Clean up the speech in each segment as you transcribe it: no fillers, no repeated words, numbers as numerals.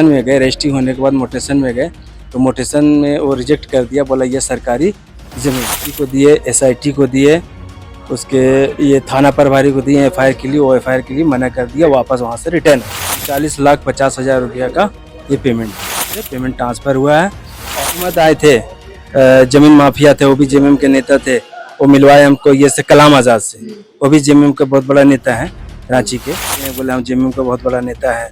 में गए, रजिस्ट्री होने के बाद मोटेशन में गए तो मोटेशन में वो रिजेक्ट कर दिया, बोला ये सरकारी जमीन को दिए, एसआईटी को दिए, उसके ये थाना प्रभारी को दिए एफआईआर के लिए, वो एफआईआर के लिए मना कर दिया, वापस वहाँ से रिटर्न 40,50,000 रुपया का ये पेमेंट ट्रांसफ़र हुआ है। अहमद आए थे, जमीन माफिया थे, वो भी जेएमएम के नेता थे, वो मिलवाए हमको ये से कलाम आज़ाद से, वो भी जेएमएम का बहुत बड़ा नेता है रांची के। बोले हम जेएमएम का बहुत बड़ा नेता है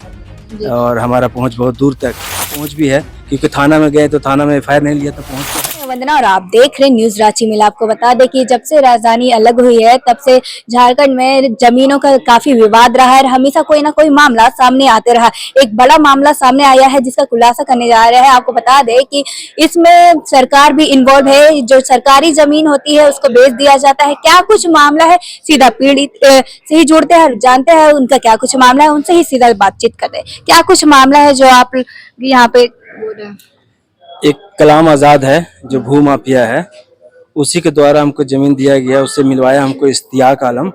और हमारा पहुंच बहुत दूर तक पहुंच भी है, क्योंकि थाना में गए तो थाना में एफआईआर नहीं लिया तो पहुंच। वंदना और आप देख रहे न्यूज रांची में। आपको बता दें कि जब से राजधानी अलग हुई है तब से झारखंड में जमीनों का काफी विवाद रहा है। हमेशा कोई ना कोई मामला सामने आते रहा। एक बड़ा मामला सामने आया है जिसका खुलासा करने जा रहे हैं। आपको बता दें कि इसमें सरकार भी इन्वॉल्व है। जो सरकारी जमीन होती है उसको बेच दिया जाता है। क्या कुछ मामला है, सीधा पीड़ित से ही जुड़ते हैं, जानते हैं उनका क्या कुछ मामला है, उनसे ही सीधा बातचीत करते हैं। क्या कुछ मामला है जो आप यहाँ पे बोल रहे हैं? एक कलाम आज़ाद है जो भू माफिया है, उसी के द्वारा हमको ज़मीन दिया गया। उससे मिलवाया हमको इश्तियाक आलम,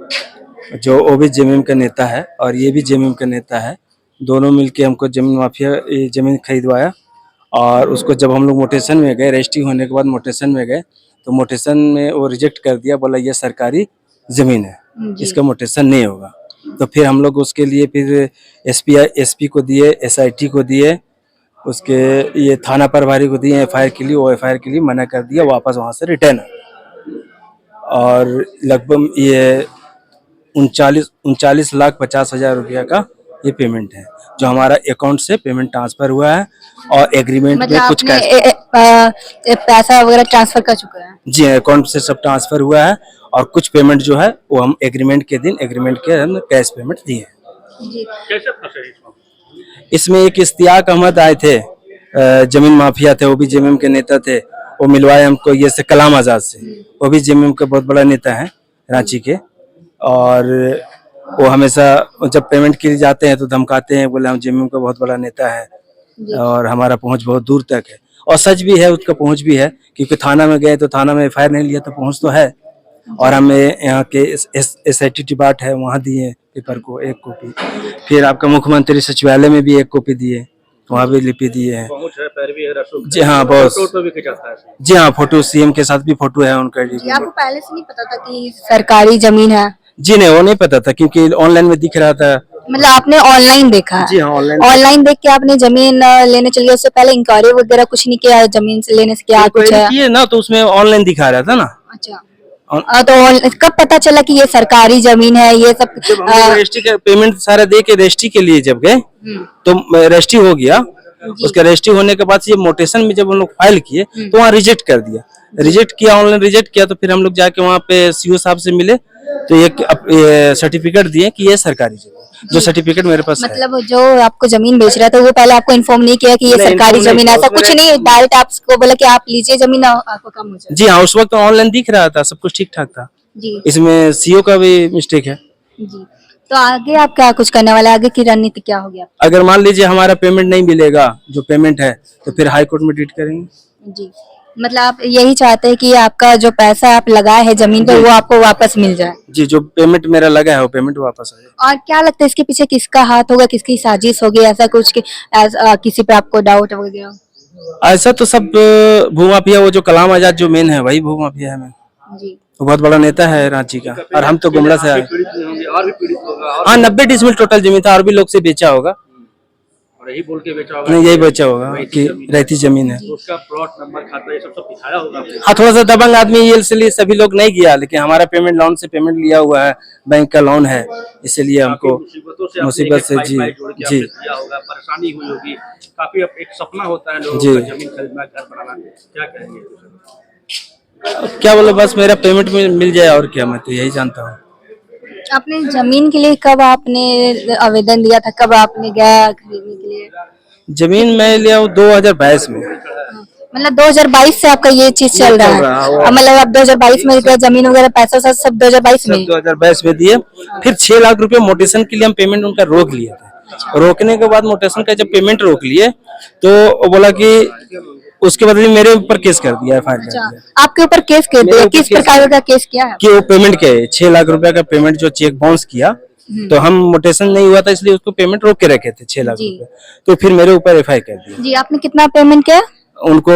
जो वो भी जेएमएम का नेता है और ये भी जेएमएम का नेता है। दोनों मिलके हमको जमीन माफिया ज़मीन खरीदवाया। और उसको जब हम लोग मोटेशन में गए, रजिस्ट्री होने के बाद मोटेशन में गए तो मोटेशन में वो रिजेक्ट कर दिया, बोला ये सरकारी ज़मीन है, इसका मोटेशन नहीं होगा। तो फिर हम लोग उसके लिए फिर एसपी को दिए, एसआईटी को दिए, उसके ये थाना प्रभारी को दिए एफआईआर के लिए, वो एफआईआर के लिए मना कर दिया, वापस वहाँ से रिटर्न। और लगभग ये 39,50,000 रुपया का ये पेमेंट है जो हमारा अकाउंट से पेमेंट ट्रांसफर हुआ है। और एग्रीमेंट में कुछ पैसा वगैरह ट्रांसफर कर चुका है? जी, अकाउंट से सब ट्रांसफर हुआ है। और कुछ पेमेंट जो है वो हम एग्रीमेंट के हम कैश पेमेंट दिए। कैसे फंसे इसमें एक इश्तियाक अहमद आए थे, जमीन माफिया थे, वो भी जेएमएम के नेता थे, वो मिलवाए हमको ये से कलाम आज़ाद से, वो भी जेएमएम का बहुत बड़ा नेता है रांची के। और वो हमेशा जब पेमेंट के लिए जाते हैं तो धमकाते हैं, बोले हम जेएमएम का बहुत बड़ा नेता है और हमारा पहुंच बहुत दूर तक है। और सच भी है, उसका पहुंच भी है, क्योंकि थाना में गए तो थाना में एफआईआर नहीं लिया तो पहुंच तो है। और हमें यहाँ के एसआईटी डिपार्ट है, वहाँ दिए पेपर को एक कॉपी। फिर आपका मुख्यमंत्री सचिवालय में भी एक कॉपी दिए, वहाँ भी लिपि दिए हैं। जी हाँ बॉस, जी हाँ, फोटो सीएम के साथ भी फोटो है उनका। आपको पहले से नहीं पता था कि सरकारी जमीन है? जी नहीं, वो नहीं पता था, क्योंकि ऑनलाइन में दिख रहा था। मतलब आपने ऑनलाइन देखा है? जी हाँ, ऑनलाइन देख के आपने जमीन लेने चले गए। उससे पहले इंक्वायरी वगैरह कुछ नहीं किया जमीन से लेने से? क्या कुछ है किए ना, तो उसमें ऑनलाइन दिखा रहा था ना। अच्छा, तो कब पता चला कि ये सरकारी जमीन है? ये सब रजिस्ट्री का पेमेंट सारा दे के रजिस्ट्री के लिए जब गए तो रजिस्ट्री हो गया। उसका रजिस्ट्री होने के बाद ये मोटेशन में जब हम लोग फाइल किए तो वहाँ रिजेक्ट कर दिया। रिजेक्ट किया, ऑनलाइन रिजेक्ट किया। तो फिर हम लोग जाके वहाँ पे सीओ साहब से मिले तो एक सर्टिफिकेट दिए कि ये सरकारी जमीन, जो सर्टिफिकेट मेरे पास मतलब जो आपको जमीन बेच रहा था वो पहले आपको इन्फॉर्म नहीं किया कि ये सरकारी जमीन है? ऐसा कुछ नहीं, डायरेक्ट आपको बोला कि आप लीजिए जमीन, आपको कम हो जाए? जी हाँ, उस वक्त ऑनलाइन दिख रहा था, सब कुछ ठीक ठाक था जी। इसमें सीओ का भी मिस्टेक है जी। तो आगे आप क्या कुछ करने वाले, आगे की रणनीति क्या होगी? अगर मान लीजिए हमारा पेमेंट नहीं मिलेगा, जो पेमेंट है, तो फिर हाई कोर्ट में डिट करेंगे। जी, मतलब आप यही चाहते हैं कि आपका जो पैसा आप लगाए है जमीन पर वो आपको वापस मिल जाए? जी, जो पेमेंट मेरा लगा है वो पेमेंट वापस आ जाए। और क्या लगता है इसके पीछे किसका हाथ होगा, किसकी साजिश होगी? ऐसा कुछ कि किसी पे आपको डाउट वगैरह? ऐसा तो सब भू माफिया, वो जो कलाम आजाद जो मेन है वही भू माफिया है। जी, वो बहुत बड़ा नेता है रांची का। और हम तो गुमला से आए। हाँ, 90 डिसमिल टोटल जमीन था, और भी लोग से बेचा होगा। और यही बोल के बेचा होगा? नहीं, यही बेचा होगा कि रहती जमीन है। तो उसका प्लॉट नंबर, खाता, ये सब दिखाया होगा? हाँ, थोड़ा सा दबंग आदमी ये, इसलिए सभी लोग नहीं गया, लेकिन हमारा पेमेंट लोन से पेमेंट लिया हुआ है, बैंक का लोन है, इसलिए हमको मुसीबत से जी जी परेशानी हुई होगी काफी। एक सपना होता है लोगों का, जमीन खरीदना, घर बनाना। क्या कहेंगे? क्या बोले, बस मेरा पेमेंट मिल जाए, और क्या, मैं तो यही जानता हूँ। आपने जमीन के लिए कब आपने आवेदन दिया था, कब आपने गया खरीदने के लिए? जमीन मैं लिया हूँ 2022 में। मतलब 2022 से आपका ये चीज चल रहा है? मतलब आप 2022 में गए, जमीन वगैरह पैसा सब 2022 में? 2022 में दिए। फिर 6 लाख रुपए मोटेशन के लिए हम पेमेंट उनका रोक लिया था। रोकने के बाद मोटेशन का जब पेमेंट रोक लिए तो वो बोला कि उसके बदले मेरे ऊपर केस कर दिया, एफआईआर कर दिया। आपके ऊपर केस कर दिया? किस प्रकार का केस किया है? कि वो पेमेंट के 6 लाख रुपए का पेमेंट जो चेक बाउंस किया, तो हम मोटेशन नहीं हुआ था इसलिए उसको पेमेंट रोक के रखे थे 6 लाख जी। रुपए। तो फिर मेरे ऊपर एफआई कर दिया। जी, आपने कितना पेमेंट किया? उनको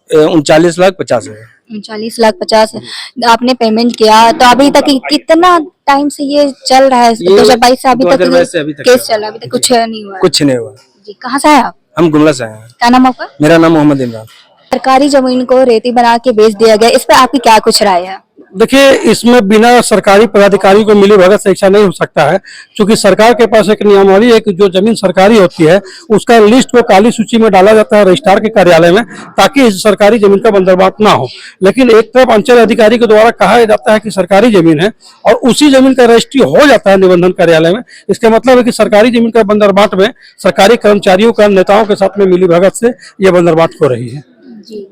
39,50,000। 39,50,000 आपने पेमेंट किया। तो अभी तक कितना टाइम से ये चल रहा है? ये 2022 से अभी तक 2022 से अभी तक केस चल चल रहा है, अभी तक कुछ नहीं हुआ है। कुछ नहीं हुआ। जी, कहाँ से आए आप? हम गुमला से आए हैं। क्या नाम आपका? मेरा नाम मोहम्मद इमरान। सरकारी जमीन को रेती बना के बेच दिया गया, इस पर आपकी क्या कुछ राय है? देखिए, इसमें बिना सरकारी पदाधिकारी को मिली भगत से ऐसा नहीं हो सकता है, क्योंकि सरकार के पास एक नियमावली है कि जो जमीन सरकारी होती है उसका लिस्ट को काली सूची में डाला जाता है रजिस्ट्रार के कार्यालय में, ताकि इस सरकारी जमीन का बंदरबाट ना हो। लेकिन एक तरफ अंचल अधिकारी के द्वारा कहा जाता है कि सरकारी जमीन है और उसी जमीन का रजिस्ट्री हो जाता है निबंधन कार्यालय में। इसका मतलब है कि सरकारी जमीन का बंदरबाट में सरकारी कर्मचारियों का नेताओं के साथ में मिली भगत से यह बंदरबाट हो रही है। जी,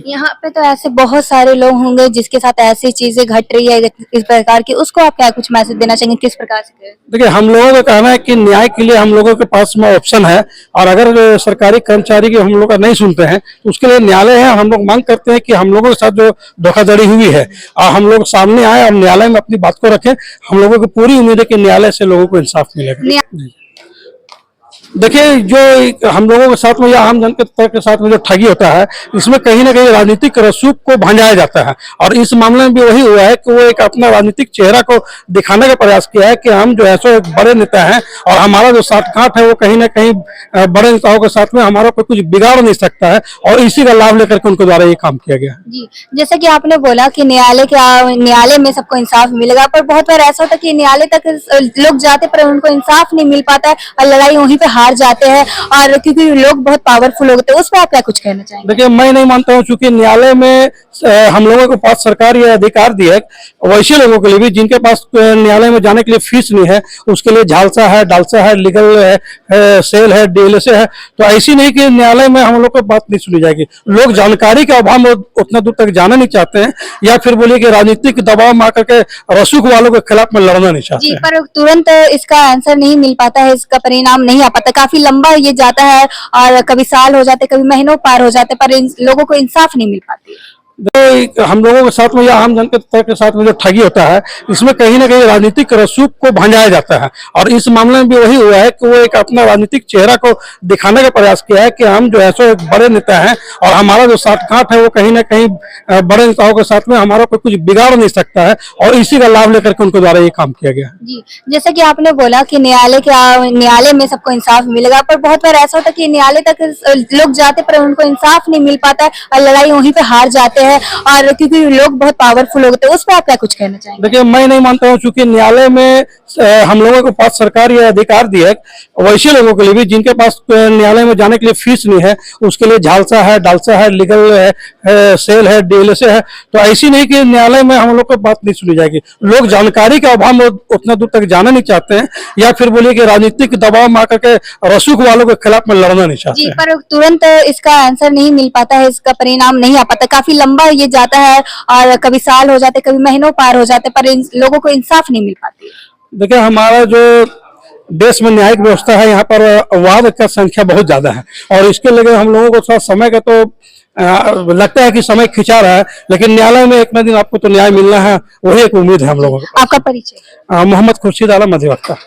यहाँ पे तो ऐसे बहुत सारे लोग होंगे जिसके साथ ऐसी चीजें घट रही है इस प्रकार की, उसको आप क्या कुछ मैसेज देना चाहेंगे, किस प्रकार से करें? देखिए, हम लोगों का कहना है कि न्याय के लिए हम लोगों के पास में ऑप्शन है, और अगर सरकारी कर्मचारी की हम लोग का नहीं सुनते हैं तो उसके लिए न्यायालय है। हम लोग मांग करते हैं कि हम लोगों के साथ जो धोखाधड़ी हुई है और हम लोग सामने आए और न्यायालय में अपनी बात को रखें। हम लोगों को पूरी उम्मीद है कि न्यायालय से लोगों को इंसाफ मिलेगा। देखिए, जो हम लोगों के साथ में या आम जनता के साथ में जो ठगी होता है, इसमें कहीं ना कहीं राजनीतिक रसूख को भंजाया जाता है, और इस मामले में भी वही हुआ है कि वो एक अपना राजनीतिक चेहरा को दिखाने का प्रयास किया है कि हम जो है सो एक बड़े नेता हैं और हमारा जो साठगांठ है वो कहीं ना कहीं बड़े नेताओं के साथ में हमारा कोई कुछ बिगाड़ नहीं सकता है, और इसी का लाभ लेकर के उनके द्वारा ये काम किया गया। जी, जैसा कि आपने बोला कि न्यायालय में सबको इंसाफ मिलेगा, पर बहुत बार ऐसा होता है कि न्यायालय तक लोग जाते पर उनको इंसाफ नहीं मिल पाता है और लड़ाई वहीं पे हार जाते हैं, और क्योंकि लोग बहुत पावरफुल होते हैं। उस पर आप क्या कुछ कहना चाहेंगे? देखिए, मैं नहीं मानता हूँ, चूंकि न्यायालय में हम लोगों के पास सरकार ये अधिकार दी है वैसे लोगों के लिए भी जिनके पास न्यायालय में जाने के लिए फीस नहीं है, उसके लिए झालसा है, डालसा है, लीगल है, सेल है, डीएलएसए है। तो ऐसी नहीं कि न्यायालय में हम लोग को बात नहीं सुनी जाएगी। लोग जानकारी के अभाव में उतना दूर तक जाना नहीं चाहते हैं, या फिर बोलिए कि राजनीतिक दबाव में आकर के रसूख वालों के खिलाफ में लड़ना नहीं चाहते जी, हैं। पर तुरंत इसका आंसर नहीं मिल पाता है, इसका परिणाम नहीं आ पाता, काफी लंबा ये जाता है और कभी साल हो जाते, कभी महीनों पार हो जाते, पर लोगों को इंसाफ नहीं मिल पाती। देखिए, हम लोगों के साथ में या आम जनता के साथ में जो ठगी होता है, इसमें कहीं ना कहीं राजनीतिक रसूख को भंजाया जाता है, और इस मामले में भी वही हुआ है कि वो एक अपना राजनीतिक चेहरा को दिखाने का प्रयास किया है कि हम जो है सो एक बड़े नेता हैं और हमारा जो साठगांठ है वो कहीं ना कहीं बड़े नेताओं के साथ में हमारा कोई कुछ बिगाड़ नहीं सकता है, और इसी का लाभ लेकर के उनके द्वारा ये काम किया गया। जी, जैसा कि आपने बोला कि न्यायालय में सबको इंसाफ मिलेगा, पर बहुत बार ऐसा होता है कि न्यायालय तक लोग जाते पर उनको इंसाफ नहीं मिल पाता है और लड़ाई वहीं पे हार जाते हैं, और क्योंकि लोग बहुत पावरफुल होते हैं। उस पर आप क्या कुछ कहना चाहेंगे? देखिए, मैं नहीं मानता हूँ, चूंकि न्यायालय में हम लोगों के पास सरकार ये अधिकार दी है वैसे लोगों के लिए भी जिनके पास न्यायालय में जाने के लिए फीस नहीं है, उसके लिए झालसा है, डालसा है, लीगल है, सेल है, डीएलएसए है। तो ऐसी नहीं कि न्यायालय में हम लोग को बात नहीं सुनी जाएगी। लोग जानकारी के अभाव में उतना दूर तक जाना नहीं चाहते हैं, या फिर बोलिए कि राजनीतिक दबाव में आकर के रसूख वालों के खिलाफ में लड़ना नहीं चाहते जी, हैं। पर तुरंत इसका आंसर नहीं मिल पाता है, इसका परिणाम नहीं आ पाता, काफी लंबा ये जाता है और कभी साल हो जाते, कभी महीनों पार हो जाते, पर लोगों को इंसाफ नहीं मिल पाती। देखिए, हमारा जो देश में न्यायिक व्यवस्था है, यहाँ पर वाद का संख्या बहुत ज्यादा है, और इसके लिए हम लोगों को थोड़ा समय का तो लगता है कि समय खिंचा रहा है, लेकिन न्यायालय में एक ना दिन आपको तो न्याय मिलना है, वही एक उम्मीद है हम लोगों को। आपका परिचय? मोहम्मद खुर्शीद आलम, अधिवक्ता।